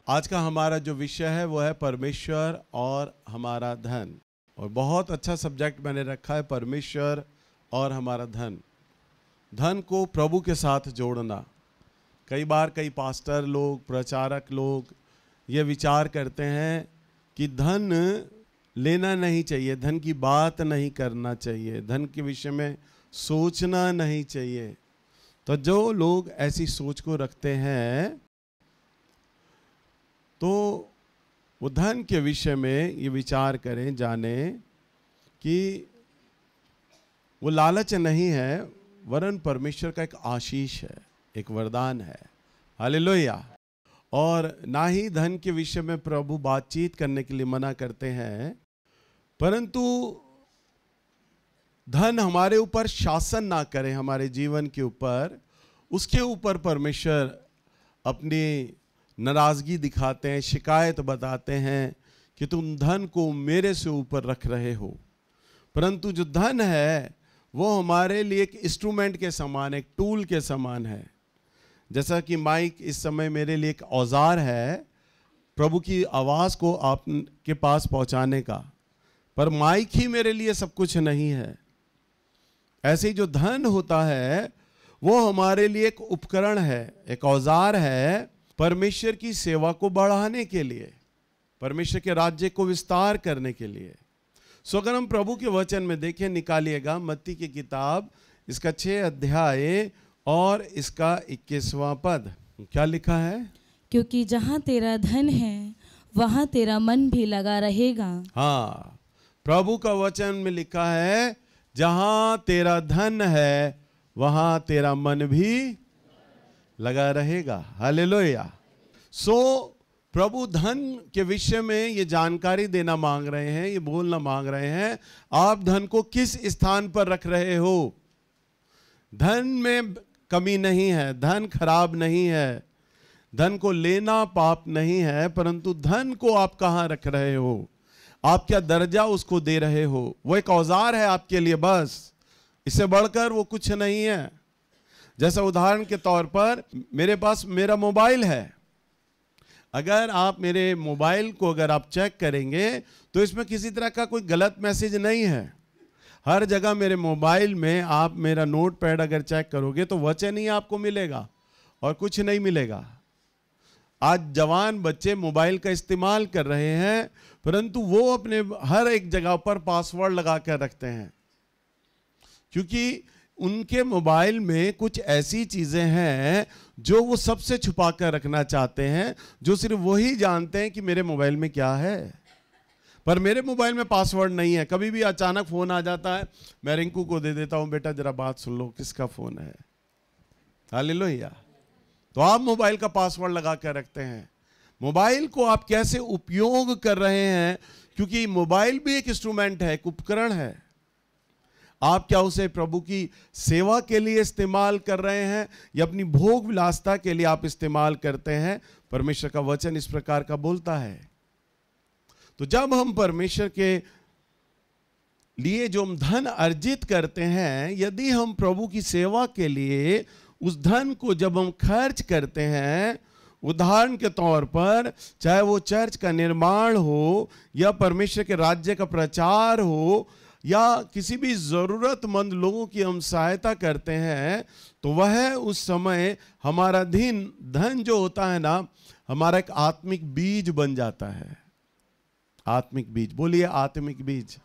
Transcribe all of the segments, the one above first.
आज का हमारा जो विषय है वो है परमेश्वर और हमारा धन। और बहुत अच्छा सब्जेक्ट मैंने रखा है, परमेश्वर और हमारा धन। धन को प्रभु के साथ जोड़ना। कई बार कई पास्टर लोग, प्रचारक लोग ये विचार करते हैं कि धन लेना नहीं चाहिए, धन की बात नहीं करना चाहिए, धन के विषय में सोचना नहीं चाहिए। तो जो लोग ऐसी सोच को रखते हैं तो वो धन के विषय में ये विचार करें, जाने कि वो लालच नहीं है, वरन परमेश्वर का एक आशीष है, एक वरदान है। हालेलुया। और ना ही धन के विषय में प्रभु बातचीत करने के लिए मना करते हैं, परंतु धन हमारे ऊपर शासन ना करे, हमारे जीवन के ऊपर, उसके ऊपर परमेश्वर अपनी नाराजगी दिखाते हैं, शिकायत बताते हैं कि तुम धन को मेरे से ऊपर रख रहे हो। परंतु जो धन है वो हमारे लिए एक इंस्ट्रूमेंट के समान, एक टूल के समान है। जैसा कि माइक इस समय मेरे लिए एक औजार है प्रभु की आवाज़ को आपके पास पहुंचाने का, पर माइक ही मेरे लिए सब कुछ नहीं है। ऐसे ही जो धन होता है वो हमारे लिए एक उपकरण है, एक औजार है परमेश्वर की सेवा को बढ़ाने के लिए, परमेश्वर के राज्य को विस्तार करने के लिए। सो अगर हम प्रभु के वचन में देखें, निकालिएगा मत्ती की किताब, इसका 6 अध्याय और इसका 21वां पद। क्या लिखा है? क्योंकि जहाँ तेरा धन है वहाँ तेरा मन भी लगा रहेगा। हाँ, प्रभु का वचन में लिखा है जहाँ तेरा धन है वहाँ तेरा मन भी लगा रहेगा। हालेलुया। सो प्रभु धन के विषय में ये जानकारी देना मांग रहे हैं, ये बोलना मांग रहे हैं, आप धन को किस स्थान पर रख रहे हो। धन में कमी नहीं है, धन खराब नहीं है, धन को लेना पाप नहीं है, परंतु धन को आप कहाँ रख रहे हो, आप क्या दर्जा उसको दे रहे हो। वो एक औजार है आपके लिए, बस, इससे बढ़कर वो कुछ नहीं है। जैसा उदाहरण के तौर पर मेरे पास मेरा मोबाइल है, अगर आप मेरे मोबाइल को अगर आप चेक करेंगे तो इसमें किसी तरह का कोई गलत मैसेज नहीं है। हर जगह मेरे मोबाइल में आप मेरा नोट पैड अगर चेक करोगे तो वचन ही आपको मिलेगा और कुछ नहीं मिलेगा। आज जवान बच्चे मोबाइल का इस्तेमाल कर रहे हैं, परंतु वो अपने हर एक जगह पर पासवर्ड लगा कर रखते हैं, क्योंकि उनके मोबाइल में कुछ ऐसी चीजें हैं जो वो सबसे छुपा कर रखना चाहते हैं, जो सिर्फ वही जानते हैं कि मेरे मोबाइल में क्या है। पर मेरे मोबाइल में पासवर्ड नहीं है। कभी भी अचानक फोन आ जाता है, मैं रिंकू को दे देता हूं, बेटा जरा बात सुन लो, किसका फोन है। हालेलुया। तो आप मोबाइल का पासवर्ड लगा कर रखते हैं। मोबाइल को आप कैसे उपयोग कर रहे हैं, क्योंकि मोबाइल भी एक इंस्ट्रूमेंट है, एक उपकरण है। आप क्या उसे प्रभु की सेवा के लिए इस्तेमाल कर रहे हैं या अपनी भोग विलासता के लिए आप इस्तेमाल करते हैं। परमेश्वर का वचन इस प्रकार का बोलता है। तो जब हम परमेश्वर के लिए जो हम धन अर्जित करते हैं, यदि हम प्रभु की सेवा के लिए उस धन को जब हम खर्च करते हैं, उदाहरण के तौर पर चाहे वो चर्च का निर्माण हो या परमेश्वर के राज्य का प्रचार हो या किसी भी जरूरतमंद लोगों की हम सहायता करते हैं, तो वह उस समय हमारा धन जो होता है ना, हमारा एक आत्मिक बीज बन जाता है। आत्मिक बीज, बोलिए आत्मिक बीज।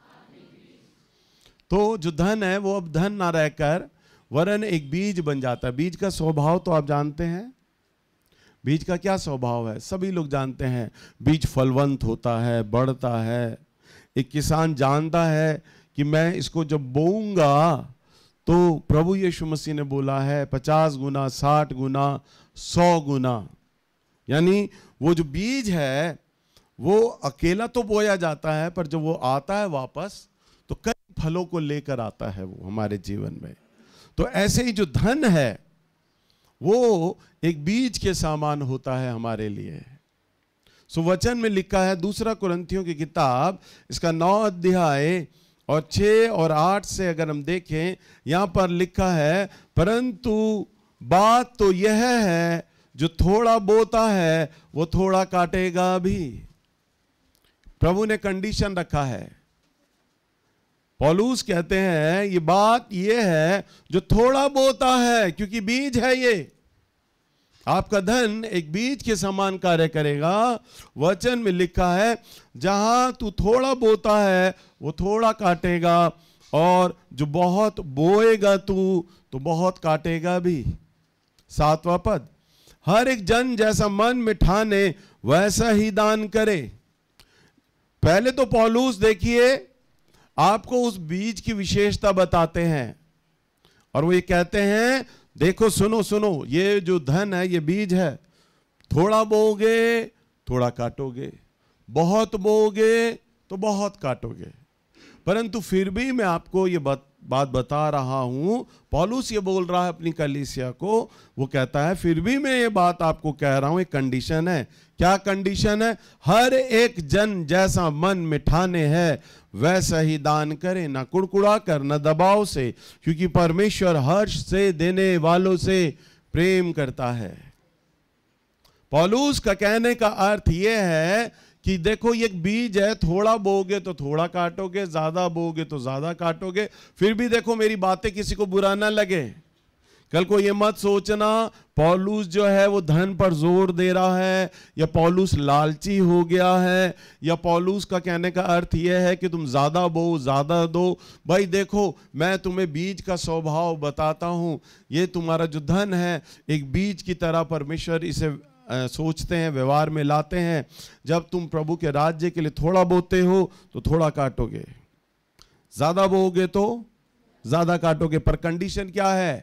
तो जो धन है वो अब धन ना रहकर वरन एक बीज बन जाता है। बीज का स्वभाव तो आप जानते हैं। बीज का क्या स्वभाव है, सभी लोग जानते हैं। बीज फलवंत होता है, बढ़ता है। एक किसान जानता है कि मैं इसको जब बोऊंगा तो प्रभु यीशु मसीह ने बोला है 50 गुना, 60 गुना, 100 गुना। यानी वो जो बीज है वो अकेला तो बोया जाता है, पर जब वो आता है वापस तो कई फलों को लेकर आता है वो हमारे जीवन में। तो ऐसे ही जो धन है वो एक बीज के समान होता है हमारे लिए। सो वचन में लिखा है, 2 कुरिन्थियों की किताब, इसका 9 अध्याय और 6 और 8 से अगर हम देखें, यहां पर लिखा है, परंतु बात तो यह है जो थोड़ा बोता है वो थोड़ा काटेगा भी। प्रभु ने कंडीशन रखा है। पौलुस कहते हैं ये बात ये है जो थोड़ा बोता है, क्योंकि बीज है ये, आपका धन एक बीज के समान कार्य करेगा। वचन में लिखा है जहां तू थोड़ा बोता है वो थोड़ा काटेगा, और जो बहुत बोएगा तू तो बहुत काटेगा भी। 7वां पद, हर एक जन जैसा मन में ठाने वैसा ही दान करे। पहले तो पौलुस देखिए आपको उस बीज की विशेषता बताते हैं, और वो ये कहते हैं देखो सुनो सुनो, ये जो धन है ये बीज है, थोड़ा बोओगे थोड़ा काटोगे, बहुत बोओगे तो बहुत काटोगे। परंतु फिर भी मैं आपको ये बात बता रहा हूं, पौलुस ये बोल रहा है अपनी कलीसिया को, वो कहता है फिर भी मैं ये बात आपको कह रहा हूं, एक कंडीशन है। क्या कंडीशन है? हर एक जन जैसा मन में ठाने है वैसा ही दान करे, ना कुड़कुड़ा कर न दबाव से, क्योंकि परमेश्वर हर्ष से देने वालों से प्रेम करता है। पौलुस का कहने का अर्थ यह है कि देखो ये बीज है, थोड़ा बोगे तो थोड़ा काटोगे, ज्यादा बोगे तो ज्यादा काटोगे। फिर भी देखो मेरी बातें किसी को बुरा ना लगे, कल को ये मत सोचना पौलुस जो है वो धन पर जोर दे रहा है, या पौलुस लालची हो गया है, या पौलुस का कहने का अर्थ यह है कि तुम ज्यादा बो ज्यादा दो। भाई देखो मैं तुम्हें बीज का स्वभाव बताता हूं, ये तुम्हारा जो धन है एक बीज की तरह परमेश्वर इसे सोचते हैं, व्यवहार में लाते हैं। जब तुम प्रभु के राज्य के लिए थोड़ा बोते हो तो थोड़ा काटोगे, ज्यादा बोओगे तो ज्यादा काटोगे। पर कंडीशन क्या है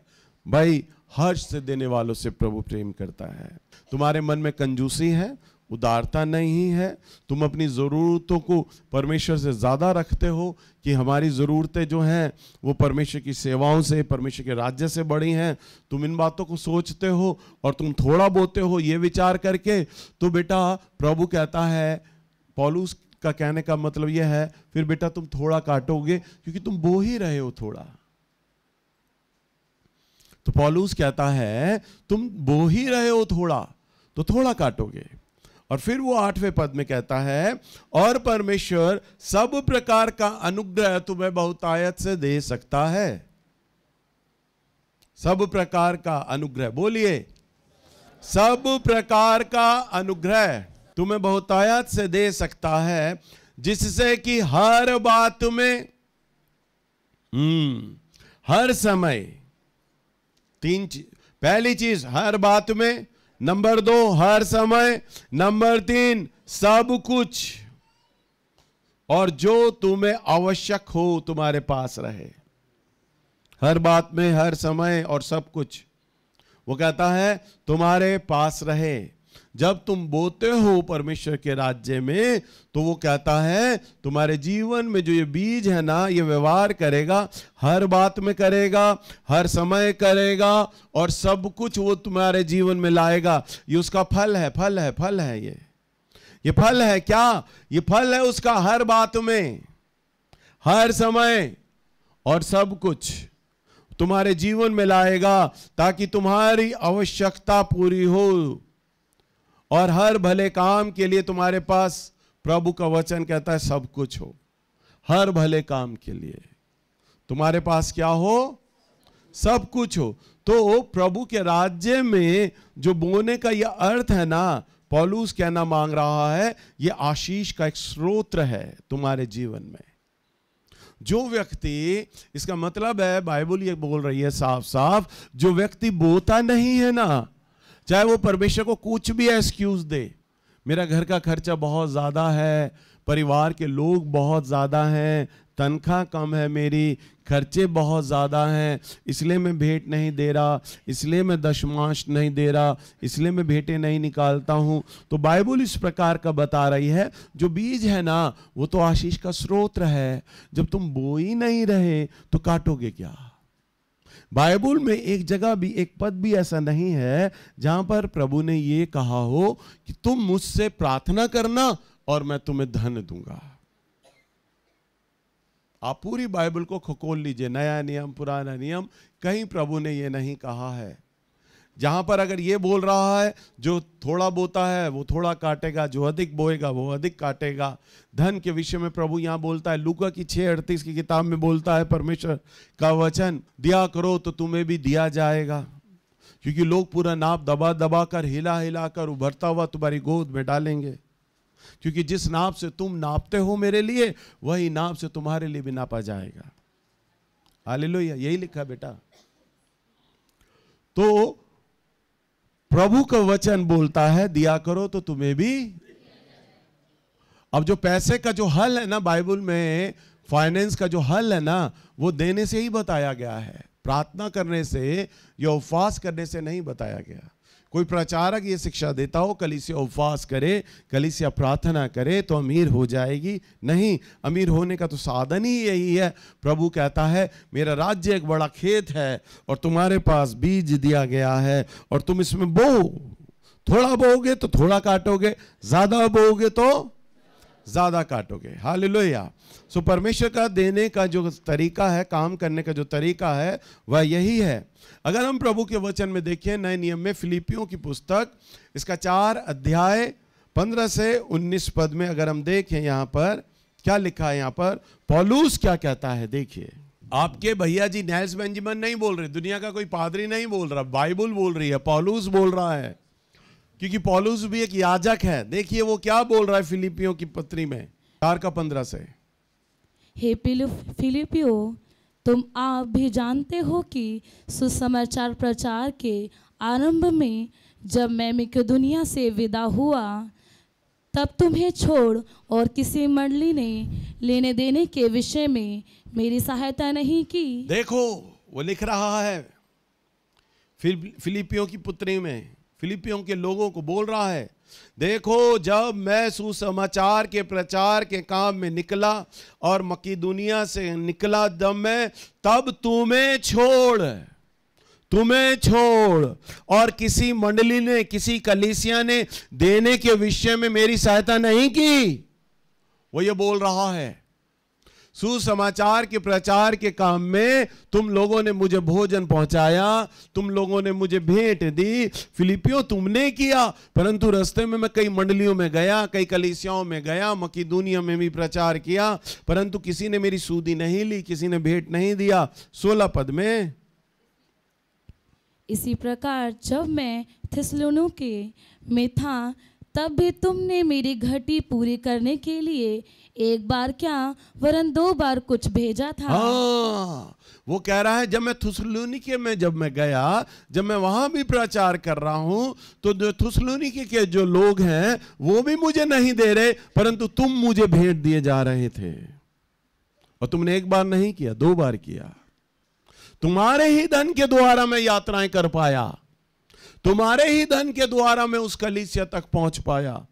भाई? हर्ष से देने वालों से प्रभु प्रेम करता है। तुम्हारे मन में कंजूसी है, उदारता नहीं है, तुम अपनी ज़रूरतों को परमेश्वर से ज़्यादा रखते हो कि हमारी ज़रूरतें जो हैं वो परमेश्वर की सेवाओं से, परमेश्वर के राज्य से बड़ी हैं, तुम इन बातों को सोचते हो और तुम थोड़ा बोते हो ये विचार करके, तो बेटा प्रभु कहता है, पौलुस का कहने का मतलब यह है फिर बेटा तुम थोड़ा काटोगे, क्योंकि तुम बो ही रहे हो थोड़ा। तो पौलुस कहता है तुम बो ही रहे हो थोड़ा तो थोड़ा काटोगे। और फिर वो 8वें पद में कहता है और परमेश्वर सब प्रकार का अनुग्रह तुम्हें बहुतायत से दे सकता है। सब प्रकार का अनुग्रह, बोलिए सब प्रकार का अनुग्रह तुम्हें बहुतायत से दे सकता है, जिससे कि हर बात में हर समय पहली चीज हर बात में, नंबर 2 हर समय, नंबर 3 सब कुछ, और जो तुम्हें आवश्यक हो तुम्हारे पास रहे। हर बात में, हर समय और सब कुछ वो कहता है तुम्हारे पास रहे। जब तुम बोते हो परमेश्वर के राज्य में तो वो कहता है तुम्हारे जीवन में जो ये बीज है ना, ये व्यवहार करेगा, हर बात में करेगा, हर समय करेगा, और सब कुछ वो तुम्हारे जीवन में लाएगा। ये उसका फल है, फल है, फल है। ये फल है क्या? ये फल है उसका, हर बात में, हर समय और सब कुछ तुम्हारे जीवन में लाएगा, ताकि तुम्हारी आवश्यकता पूरी हो और हर भले काम के लिए तुम्हारे पास, प्रभु का वचन कहता है, सब कुछ हो। हर भले काम के लिए तुम्हारे पास क्या हो? सब कुछ हो। तो प्रभु के राज्य में जो बोने का यह अर्थ है ना, पौलुस कहना मांग रहा है, यह आशीष का एक स्रोत है तुम्हारे जीवन में। जो व्यक्ति, इसका मतलब है बाइबल ये बोल रही है साफ साफ, जो व्यक्ति बोता नहीं है ना, चाहे वो परमेश्वर को कुछ भी एक्सक्यूज दे, मेरा घर का खर्चा बहुत ज़्यादा है, परिवार के लोग बहुत ज़्यादा हैं, तनख्वाह कम है, मेरी खर्चे बहुत ज़्यादा हैं, इसलिए मैं भेंट नहीं दे रहा, इसलिए मैं दशमांश नहीं दे रहा, इसलिए मैं भेंटें नहीं निकालता हूँ। तो बाइबल इस प्रकार का बता रही है, जो बीज है ना वो तो आशीष का स्रोत है। जब तुम बो ही नहीं रहे तो काटोगे क्या? बाइबल में एक जगह भी, एक पद भी ऐसा नहीं है जहां पर प्रभु ने ये कहा हो कि तुम मुझसे प्रार्थना करना और मैं तुम्हें धन दूंगा। आप पूरी बाइबल को खोल लीजिए, नया नियम पुराना नियम, कहीं प्रभु ने ये नहीं कहा है। जहां पर अगर ये बोल रहा है जो थोड़ा बोता है वो थोड़ा काटेगा, जो अधिक बोएगा वो अधिक काटेगा। धन के विषय में प्रभु यहां बोलता है, लूका की 6:38 की किताब में बोलता है परमेश्वर का वचन, दिया करो तो तुम्हें भी दिया जाएगा। क्योंकि लोग पूरा नाप दबा दबा कर, हिला हिला कर उभरता हुआ तुम्हारी गोद में डालेंगे। क्योंकि जिस नाप से तुम नापते हो मेरे लिए, वही नाप से तुम्हारे लिए भी नापा जाएगा। हालेलुया, यही लिखा बेटा। तो प्रभु का वचन बोलता है दिया करो तो तुम्हें भी। अब जो पैसे का जो हल है ना बाइबल में, फाइनेंस का जो हल है ना, वो देने से ही बताया गया है, प्रार्थना करने से या उपवास करने से नहीं बताया गया। कोई प्रचारक ये शिक्षा देता हो कलीसिया उपवास करे, कलीसिया प्रार्थना करे तो अमीर हो जाएगी, नहीं, अमीर होने का तो साधन ही यही है। प्रभु कहता है मेरा राज्य एक बड़ा खेत है और तुम्हारे पास बीज दिया गया है और तुम इसमें बो, थोड़ा बोओगे तो थोड़ा काटोगे, ज्यादा बोओगे तो ज्यादा काटोगे। हालेलुया। सो परमेश्वर का देने का जो तरीका है, काम करने का जो तरीका है वह यही है। अगर हम प्रभु के वचन में देखें नए नियम में, फिलिपियों की पुस्तक इसका 4 अध्याय 15 से 19 पद में अगर हम देखें, यहां पर क्या लिखा है, यहां पर पौलुस क्या कहता है, देखिए। आपके भैया जी नेल्स बेंजामिन नहीं बोल रहे, दुनिया का कोई पादरी नहीं बोल रहा, बाइबल बोल रही है, पौलुस बोल रहा है। क्योंकि पौलुस भी एक याजक है। देखिए वो क्या बोल रहा है फिलिपियों की पत्री में 4:15 से। हे फिलिपियो, तुम आप भी जानते हो कि सुसमाचार प्रचार के आरंभ में जब मैं मकिदुनिया से विदा हुआ, तब तुम्हें छोड़ और किसी मंडली ने लेने देने के विषय में मेरी सहायता नहीं की। देखो वो लिख रहा है फिलिपियों की पुत्री में, फिलिपियों के लोगों को बोल रहा है, देखो जब मैं सुसमाचार के प्रचार के काम में निकला और मकिदुनिया से निकला जब मैं, तब तुम्हें छोड़ और किसी मंडली ने, किसी कलीसिया ने देने के विषय में मेरी सहायता नहीं की। वो ये बोल रहा है सुसमाचार के प्रचार के काम में तुम लोगों ने मुझे भोजन पहुंचाया, तुम लोगों ने मुझे भेंट दी, फिलिपियों तुमने किया, परंतु रास्ते में मैं कई मंडलियों में गया, कई कलीसियाओं में गया, मकिदुनिया में भी प्रचार किया, परंतु किसी ने मेरी सूदी नहीं ली, किसी ने भेंट नहीं दिया। 16 पद में, इसी प्रकार जब मैं थिस्सलुनीके में था, तब भी तुमने मेरी घटी पूरी करने के लिए एक बार क्या वरन 2 बार कुछ भेजा था। वो कह रहा है जब मैं थिस्सलुनीके में जब मैं गया, जब मैं वहां भी प्रचार कर रहा हूं, तो जो थिस्सलुनीके के जो लोग हैं वो भी मुझे नहीं दे रहे, परंतु तुम मुझे भेंट दिए जा रहे थे। और तुमने एक बार नहीं किया, 2 बार किया। तुम्हारे ही धन के द्वारा मैं यात्राएं कर पाया, तुम्हारे ही धन के द्वारा मैं उस कलीसिया तक पहुंच पाया,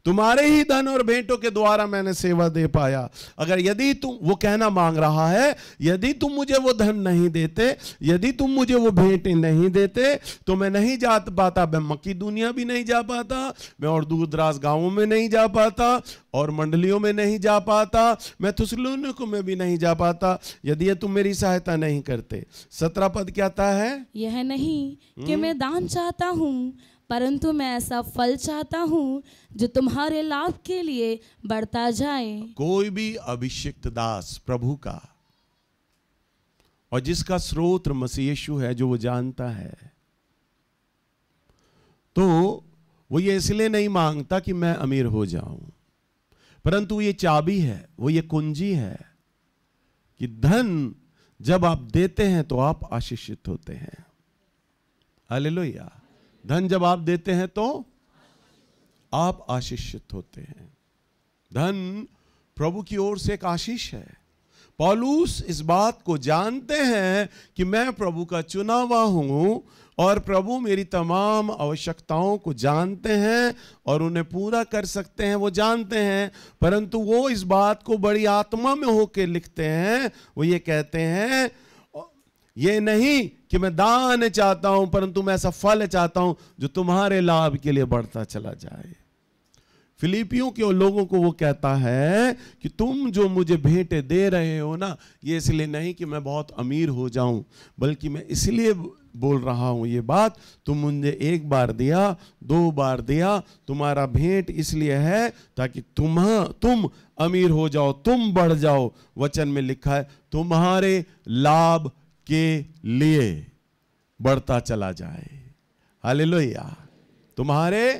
तुम्हारे ही धन और भेंटों के द्वारा मैंने सेवा दे पाया। अगर यदि तुम, वो कहना मांग रहा है, यदि तुम मुझे वो धन नहीं देते, यदि तुम मुझे वो भेंटें नहीं देते, तो मैं नहीं जा पाता, मैं मकिदुनिया भी नहीं जा पाता, मैं और दूर दराज गांवों में नहीं जा पाता, और मंडलियों में नहीं जा पाता, मैं थिस्सलुनीके में भी नहीं जा पाता, यदि ये तुम मेरी सहायता नहीं करते। 17 पद कहता है, यह नहीं कि मैं दान चाहता हूँ, परंतु मैं ऐसा फल चाहता हूँ जो तुम्हारे लाभ के लिए बढ़ता जाए। कोई भी अभिषिक्त दास प्रभु का, और जिसका स्रोत मसीह यीशु है, जो वो जानता है, तो वो ये इसलिए नहीं मांगता कि मैं अमीर हो जाऊं, परंतु ये चाबी है, वो ये कुंजी है कि धन जब आप देते हैं तो आप आशीषित होते हैं। हालेलुया। धन जब आप देते हैं तो आप आशीषित होते हैं। धन प्रभु की ओर से एक आशीष है। पौलुस इस बात को जानते हैं कि मैं प्रभु का चुना हुआ हूं और प्रभु मेरी तमाम आवश्यकताओं को जानते हैं और उन्हें पूरा कर सकते हैं, वो जानते हैं, परंतु वो इस बात को बड़ी आत्मा में होकर लिखते हैं। वो ये कहते हैं, ये नहीं कि मैं दान चाहता हूं, परंतु मैं ऐसा फल चाहता हूं जो तुम्हारे लाभ के लिए बढ़ता चला जाए। फिलिपियों के लोगों को वो कहता है कि तुम जो मुझे भेंटें दे रहे हो ना, ये इसलिए नहीं कि मैं बहुत अमीर हो जाऊं, बल्कि मैं इसलिए बोल रहा हूं ये बात, तुम मुझे एक बार दिया, 2 बार दिया, तुम्हारा भेंट इसलिए है ताकि तुम अमीर हो जाओ, तुम बढ़ जाओ। वचन में लिखा है तुम्हारे लाभ के लिए बढ़ता चला जाए। हालेलुया। तुम्हारे,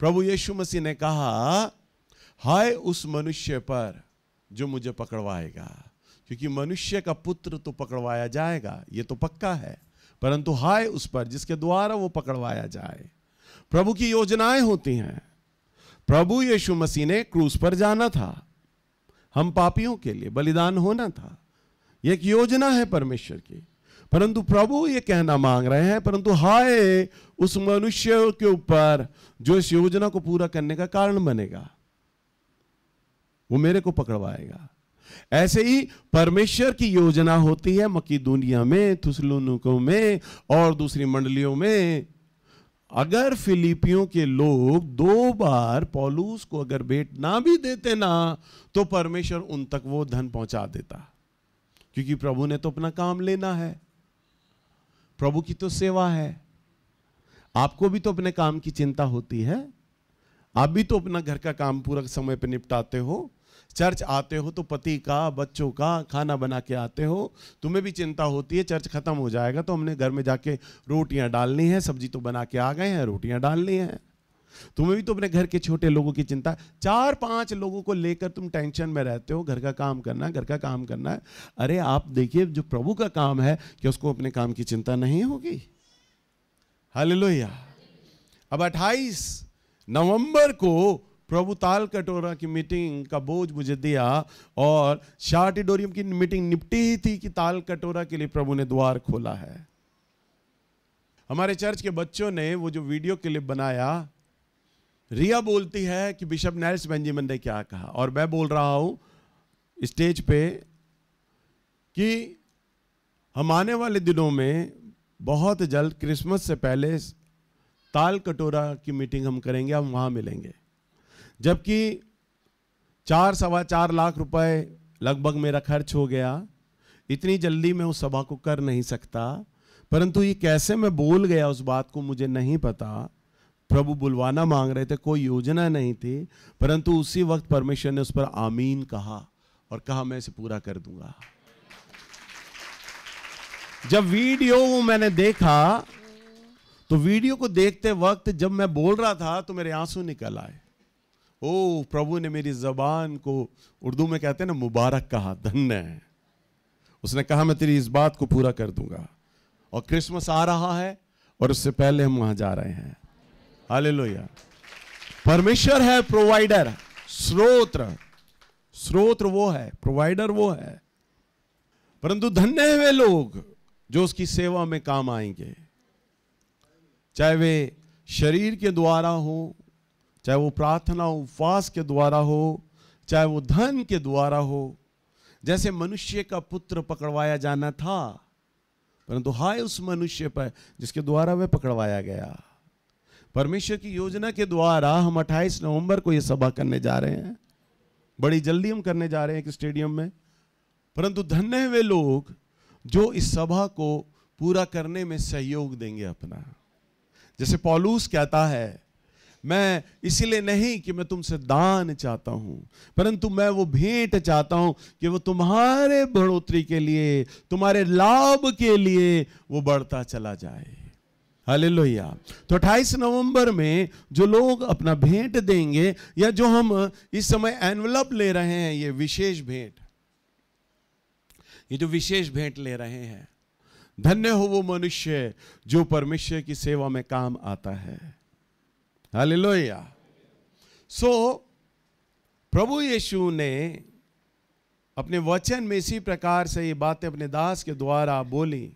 प्रभु यीशु मसीह ने कहा हाय उस मनुष्य पर जो मुझे पकड़वाएगा, क्योंकि मनुष्य का पुत्र तो पकड़वाया जाएगा, ये तो पक्का है, परंतु हाय उस पर जिसके द्वारा वो पकड़वाया जाए। प्रभु की योजनाएं होती हैं। प्रभु यीशु मसीह ने क्रूस पर जाना था, हम पापियों के लिए बलिदान होना था, यह एक योजना है परमेश्वर की। परंतु प्रभु ये कहना मांग रहे हैं, परंतु हाय उस मनुष्य के ऊपर जो इस योजना को पूरा करने का कारण बनेगा, वो मेरे को पकड़वाएगा। ऐसे ही परमेश्वर की योजना होती है मकीदुनिया में, थुसलुनिके में और दूसरी मंडलियों में। अगर फिलिपियों के लोग 2 बार पौलुस को अगर भेंट ना भी देते ना, तो परमेश्वर उन तक वो धन पहुंचा देता, क्योंकि प्रभु ने तो अपना काम लेना है, प्रभु की तो सेवा है। आपको भी तो अपने काम की चिंता होती है, आप भी तो अपना घर का काम पूरा समय पे निपटाते हो, चर्च आते हो तो पति का, बच्चों का खाना बना के आते हो, तुम्हें भी चिंता होती है चर्च खत्म हो जाएगा तो हमने घर में जाके रोटियां डालनी है, सब्जी तो बना के आ गए हैं, रोटियां डालनी है। तुम्हें भी तो अपने घर के छोटे लोगों की चिंता, 4-5 लोगों को लेकर तुम टेंशन में रहते हो, घर का काम करना है, घर का काम करना है। अरे आप देखिए जो प्रभु का काम है कि उसको अपने काम की चिंता नहीं होगी। हालेलुया। अब 28 नवंबर को प्रभु ताल कटोरा की मीटिंग का बोझ मुझे दिया, और शार्टिडोरियम की मीटिंग निपटी ही थी कि ताल कटोरा के लिए प्रभु ने द्वार खोला है। हमारे चर्च के बच्चों ने वो जो वीडियो क्लिप बनाया, रिया बोलती है कि बिशप नेल्स बेंजामिन ने क्या कहा, और मैं बोल रहा हूं स्टेज पे कि हम आने वाले दिनों में बहुत जल्द क्रिसमस से पहले ताल कटोरा की मीटिंग हम करेंगे, हम वहां मिलेंगे। जबकि 4-4.25 लाख रुपए लगभग मेरा खर्च हो गया, इतनी जल्दी मैं उस सभा को कर नहीं सकता, परंतु ये कैसे मैं बोल गया उस बात को मुझे नहीं पता। प्रभु बुलवाना मांग रहे थे, कोई योजना नहीं थी, परंतु उसी वक्त परमेश्वर ने उस पर आमीन कहा और कहा मैं इसे पूरा कर दूंगा। जब वीडियो मैंने देखा तो वीडियो को देखते वक्त जब मैं बोल रहा था तो मेरे आंसू निकल आए। ओ प्रभु ने मेरी जबान को, उर्दू में कहते हैं ना, मुबारक कहा, धन्य है। उसने कहा मैं तेरी इस बात को पूरा कर दूंगा। और क्रिसमस आ रहा है और उससे पहले हम वहां जा रहे हैं। हालेलुया। परमेश्वर है प्रोवाइडर, स्रोत वो है, प्रोवाइडर वो है, परंतु धन्य है वे लोग जो उसकी सेवा में काम आएंगे, चाहे वे शरीर के द्वारा हो, चाहे वो प्रार्थना उपवास के द्वारा हो, चाहे वो धन के द्वारा हो। जैसे मनुष्य का पुत्र पकड़वाया जाना था, परंतु हाय उस मनुष्य पर जिसके द्वारा वह पकड़वाया गया। परमेश्वर की योजना के द्वारा हम 28 नवंबर को यह सभा करने जा रहे हैं, बड़ी जल्दी हम करने जा रहे हैं एक स्टेडियम में। परंतु धन्य है वे लोग जो इस सभा को पूरा करने में सहयोग देंगे अपना। जैसे पौलुस कहता है, मैं इसलिए नहीं कि मैं तुमसे दान चाहता हूं, परंतु मैं वो भेंट चाहता हूं कि वो तुम्हारे बढ़ोतरी के लिए, तुम्हारे लाभ के लिए वो बढ़ता चला जाए। हालेलुया। तो 28 नवंबर में जो लोग अपना भेंट देंगे, या जो हम इस समय एनवलप ले रहे हैं, ये विशेष भेंट, ये जो विशेष भेंट ले रहे हैं, धन्य हो वो मनुष्य जो परमेश्वर की सेवा में काम आता है। हालेलुया। सो प्रभु यीशु ने अपने वचन में इसी प्रकार से ये बातें अपने दास के द्वारा बोली।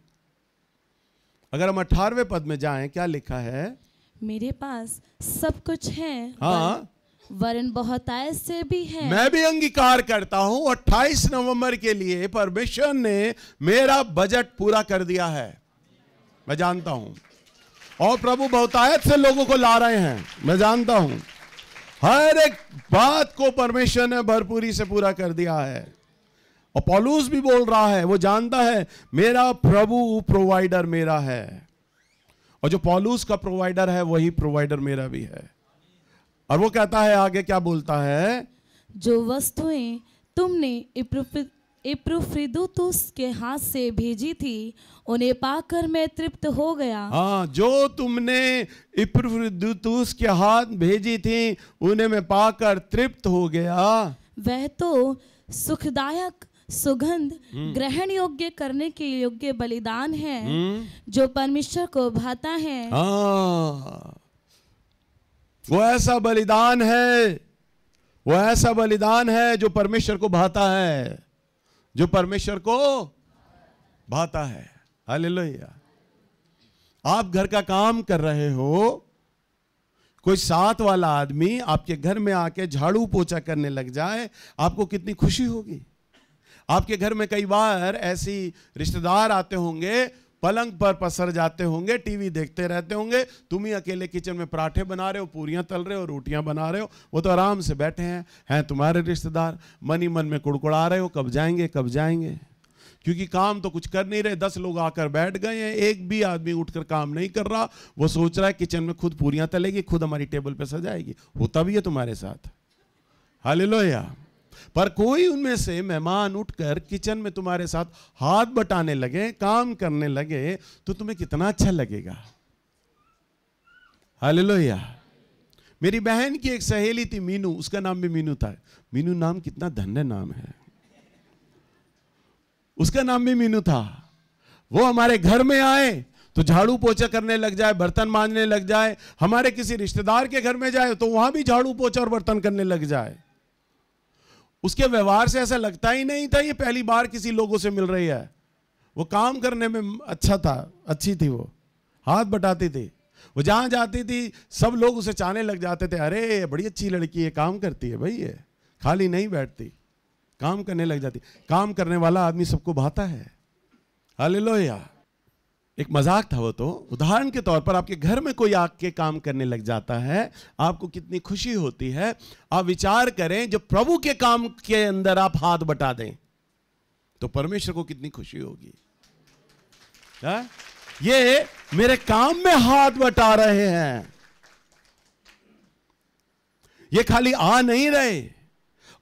अगर हम 18वें पद में जाएं, क्या लिखा है? मेरे पास सब कुछ है, हाँ, वरन बहुतायत से भी है। मैं भी अंगीकार करता हूं 28 नवंबर के लिए परमेश्वर ने मेरा बजट पूरा कर दिया है, मैं जानता हूं। और प्रभु बहुतायत से लोगों को ला रहे हैं, मैं जानता हूं। हर एक बात को परमेश्वर ने भरपूरी से पूरा कर दिया है। और पौलुस भी बोल रहा है, वो जानता है मेरा प्रभु प्रोवाइडर मेरा है, और जो पौलुस का प्रोवाइडर है वही प्रोवाइडर मेरा भी है। और वो कहता है आगे, क्या बोलता है, जो वस्तुएं तुमने इप्रुफ्रिदुतुस के हाथ से भेजी थी उन्हें पाकर मैं तृप्त हो गया। हाँ, जो तुमने इप्रुफ्रिदुतुस के हाथ भेजी थी उन्हें मैं पाकर तृप्त हो गया। वह तो सुखदायक सुगंध ग्रहण योग्य करने के योग्य बलिदान है जो परमेश्वर को भाता है। हाँ, वो ऐसा बलिदान है, वो ऐसा बलिदान है जो परमेश्वर को भाता है, जो परमेश्वर को भाता है। हालेलुया। आप घर का काम कर रहे हो, कोई साथ वाला आदमी आपके घर में आके झाड़ू पोछा करने लग जाए, आपको कितनी खुशी होगी। आपके घर में कई बार ऐसी रिश्तेदार आते होंगे, पलंग पर पसर जाते होंगे, टीवी देखते रहते होंगे, तुम ही अकेले किचन में पराठे बना रहे हो, पूरियां तल रहे हो, रोटियां बना रहे हो, वो तो आराम से बैठे हैं तुम्हारे रिश्तेदार, मन ही मन में कुड़कुड़ा रहे हो, कब जाएंगे कब जाएंगे, क्योंकि काम तो कुछ कर नहीं रहे। 10 लोग आकर बैठ गए हैं, एक भी आदमी उठकर काम नहीं कर रहा, वो सोच रहा है किचन में खुद पूरियां तलेगी, खुद हमारी टेबल पे सजाएगी। होता भी है तुम्हारे साथ, हालेलुया। पर कोई उनमें से मेहमान उठकर किचन में तुम्हारे साथ हाथ बटाने लगे, काम करने लगे, तो तुम्हें कितना अच्छा लगेगा। हालेलुया। मेरी बहन की एक सहेली थी मीनू, उसका नाम भी मीनू था। मीनू नाम कितना धन्य नाम है, उसका नाम भी मीनू था। वो हमारे घर में आए तो झाड़ू पोछा करने लग जाए, बर्तन मांजने लग जाए, हमारे किसी रिश्तेदार के घर में जाए तो वहां भी झाड़ू पोछा और बर्तन करने लग जाए। उसके व्यवहार से ऐसा लगता ही नहीं था ये पहली बार किसी लोगों से मिल रही है। वो काम करने में अच्छा था, अच्छी थी, वो हाथ बटाती थी, वो जहां जाती थी सब लोग उसे चाहने लग जाते थे, अरे बड़ी अच्छी लड़की है, काम करती है भाई, ये खाली नहीं बैठती, काम करने लग जाती। काम करने वाला आदमी सबको भाता है। हालेलुया। एक मजाक था वो तो। उदाहरण के तौर पर आपके घर में कोई आके काम करने लग जाता है, आपको कितनी खुशी होती है। आप विचार करें जब प्रभु के काम के अंदर आप हाथ बटा दें तो परमेश्वर को कितनी खुशी होगी। ये मेरे काम में हाथ बटा रहे हैं, ये खाली आ नहीं रहे,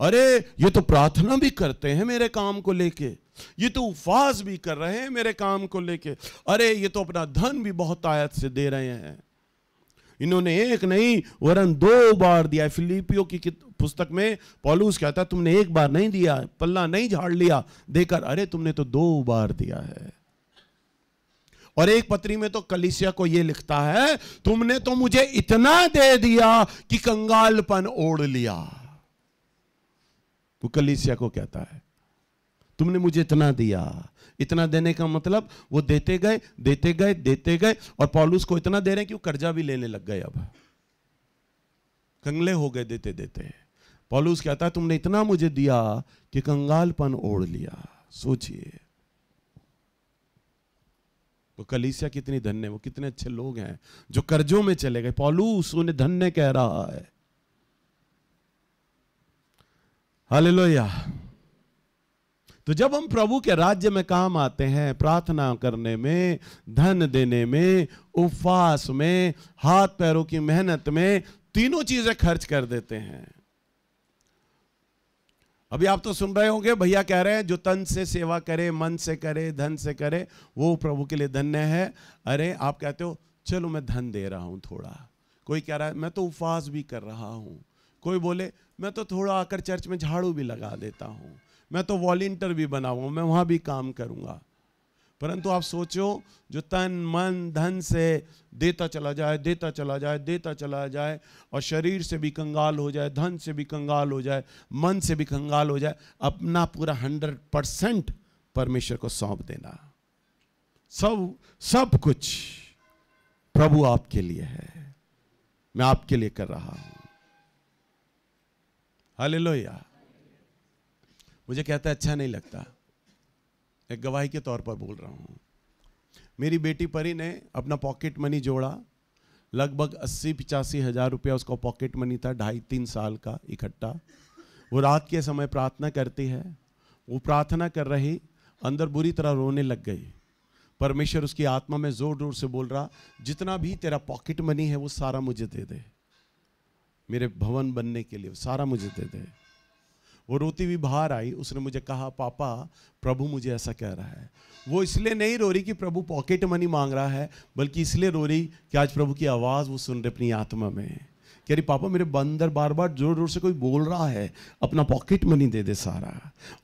अरे ये तो प्रार्थना भी करते हैं मेरे काम को लेके, ये तो उपवास भी कर रहे हैं मेरे काम को लेके, अरे ये तो अपना धन भी बहुत आयत से दे रहे हैं। इन्होंने एक नहीं वरन 2 बार दिया। फिलिपियों की पुस्तक में पौलुस कहता है तुमने एक बार नहीं दिया, पल्ला नहीं झाड़ लिया देकर, अरे तुमने तो 2 बार दिया है। और एक पत्री में तो कलीसिया को यह लिखता है तुमने तो मुझे इतना दे दिया कि कंगालपन ओढ़ लिया। वो कलीसिया को कहता है तुमने मुझे इतना दिया। इतना देने का मतलब वो देते गए देते गए देते गए, और पौलुस को इतना दे रहे हैं कि वो कर्जा भी लेने लग गए, अब कंगले हो गए देते देते। पौलुस कहता है तुमने इतना मुझे दिया कि कंगालपन ओढ़ लिया। सोचिए वो कलीसिया कितनी धन्य, वो कितने अच्छे लोग हैं जो कर्जों में चले गए। पौलुस उन्हें धन्य कह रहा है। हालेलुया। तो जब हम प्रभु के राज्य में काम आते हैं, प्रार्थना करने में, धन देने में, उपवास में, हाथ पैरों की मेहनत में, तीनों चीजें खर्च कर देते हैं। अभी आप तो सुन रहे होंगे भैया कह रहे हैं जो तन से सेवा करे, मन से करे, धन से करे वो प्रभु के लिए धन्य है। अरे आप कहते हो चलो मैं धन दे रहा हूं थोड़ा, कोई कह रहा है मैं तो उपवास भी कर रहा हूं, कोई बोले मैं तो थोड़ा आकर चर्च में झाड़ू भी लगा देता हूं, मैं तो वॉलंटियर भी बना हुआ, मैं वहां भी काम करूंगा। परंतु आप सोचो जो तन मन धन से देता चला जाए, देता चला जाए, देता चला जाए, और शरीर से भी कंगाल हो जाए, धन से भी कंगाल हो जाए, मन से भी कंगाल हो जाए, अपना पूरा 100% परमेश्वर को सौंप देना। सब कुछ प्रभु आपके लिए है, मैं आपके लिए कर रहा हूं। हालेलुया। मुझे कहता है अच्छा नहीं लगता, एक गवाही के तौर पर बोल रहा हूं। मेरी बेटी परी ने अपना पॉकेट मनी जोड़ा, लगभग 80-85 हजार रुपया उसका पॉकेट मनी था, 2.5-3 साल का इकट्ठा। वो रात के समय प्रार्थना करती है, वो प्रार्थना कर रही, अंदर बुरी तरह रोने लग गई। परमेश्वर उसकी आत्मा में जोर जोर से बोल रहा, जितना भी तेरा पॉकेट मनी है वो सारा मुझे दे दे, मेरे भवन बनने के लिए सारा मुझे दे दे। वो रोती हुई बाहर आई, उसने मुझे कहा, पापा प्रभु मुझे ऐसा कह रहा है। वो इसलिए नहीं रो रही कि प्रभु पॉकेट मनी मांग रहा है, बल्कि इसलिए रो रही कि आज प्रभु की आवाज़ वो सुन रहे अपनी आत्मा में। कह रही, पापा मेरे अंदर बार बार जोर जोर से कोई बोल रहा है, अपना पॉकेट मनी दे दे सारा।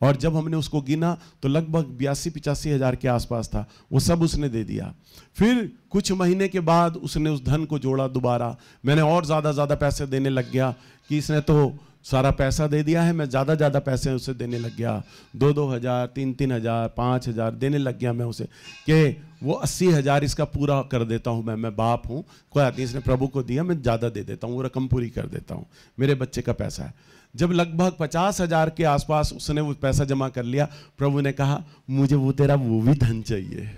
और जब हमने उसको गिना तो लगभग 82-85 हज़ार के आसपास था, वो सब उसने दे दिया। फिर कुछ महीने के बाद उसने उस धन को जोड़ा दोबारा। मैंने और ज़्यादा पैसे देने लग गया कि इसने तो सारा पैसा दे दिया है, मैं ज़्यादा पैसे उसे देने लग गया। 2-2 हज़ार, 3-3 हज़ार, 5 हज़ार देने लग गया मैं उसे, कि वो 80 हज़ार इसका पूरा कर देता हूँ। मैं बाप हूँ, कोई आदमी इसने प्रभु को दिया, मैं ज़्यादा दे देता हूँ, वो रकम पूरी कर देता हूँ, मेरे बच्चे का पैसा है। जब लगभग 50 हज़ार के आसपास उसने वो पैसा जमा कर लिया, प्रभु ने कहा, मुझे वो तेरा वो भी धन चाहिए।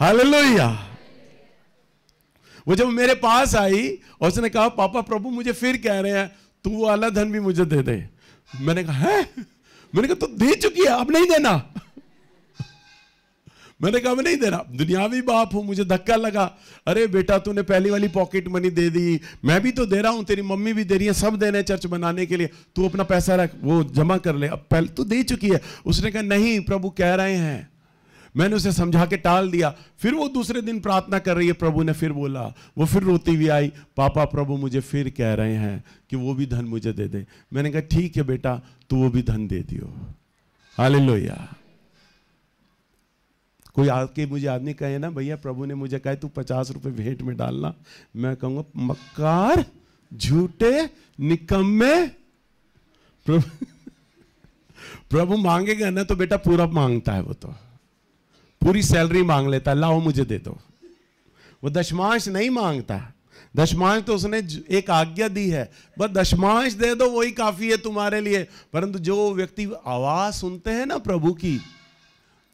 हालेलुया। वो जब मेरे पास आई और उसने कहा, पापा प्रभु मुझे फिर कह रहे हैं तू वो वाला धन भी मुझे दे दे। मैंने कहा, है? मैंने कहा, तो दे चुकी है, अब नहीं देना। मैंने कहा, मैं नहीं दे रहा, दुनियावी बाप हूं। मुझे धक्का लगा, अरे बेटा तूने पहली वाली पॉकेट मनी दे दी, मैं भी तो दे रहा हूं, तेरी मम्मी भी दे रही है, सब दे रहे हैं चर्च बनाने के लिए, तू अपना पैसा रख, वो जमा कर ले, अब पहले तू दे चुकी है। उसने कहा, नहीं प्रभु कह रहे हैं। मैंने उसे समझा के टाल दिया। फिर वो दूसरे दिन प्रार्थना कर रही है, प्रभु ने फिर बोला, वो फिर रोती हुई आई, पापा प्रभु मुझे फिर कह रहे हैं कि वो भी धन मुझे दे दे। मैंने कहा, ठीक है बेटा, तू वो भी धन दे दियो। हालेलुया। कोई आके मुझे आदमी कहे ना, भैया प्रभु ने मुझे कहा तू 50 रुपए भेंट में डालना, मैं कहूंगा, मक्कार, झूठे, निकम्मे। प्रभु मांगेगा ना तो बेटा पूरा मांगता है, वो तो पूरी सैलरी मांग लेता है, लाओ मुझे दे दो। वो दशमांश नहीं मांगता। दशमांश तो उसने एक आज्ञा दी है, बस दशमांश दे दो, वही काफी है तुम्हारे लिए। परंतु जो व्यक्ति आवाज सुनते हैं ना प्रभु की,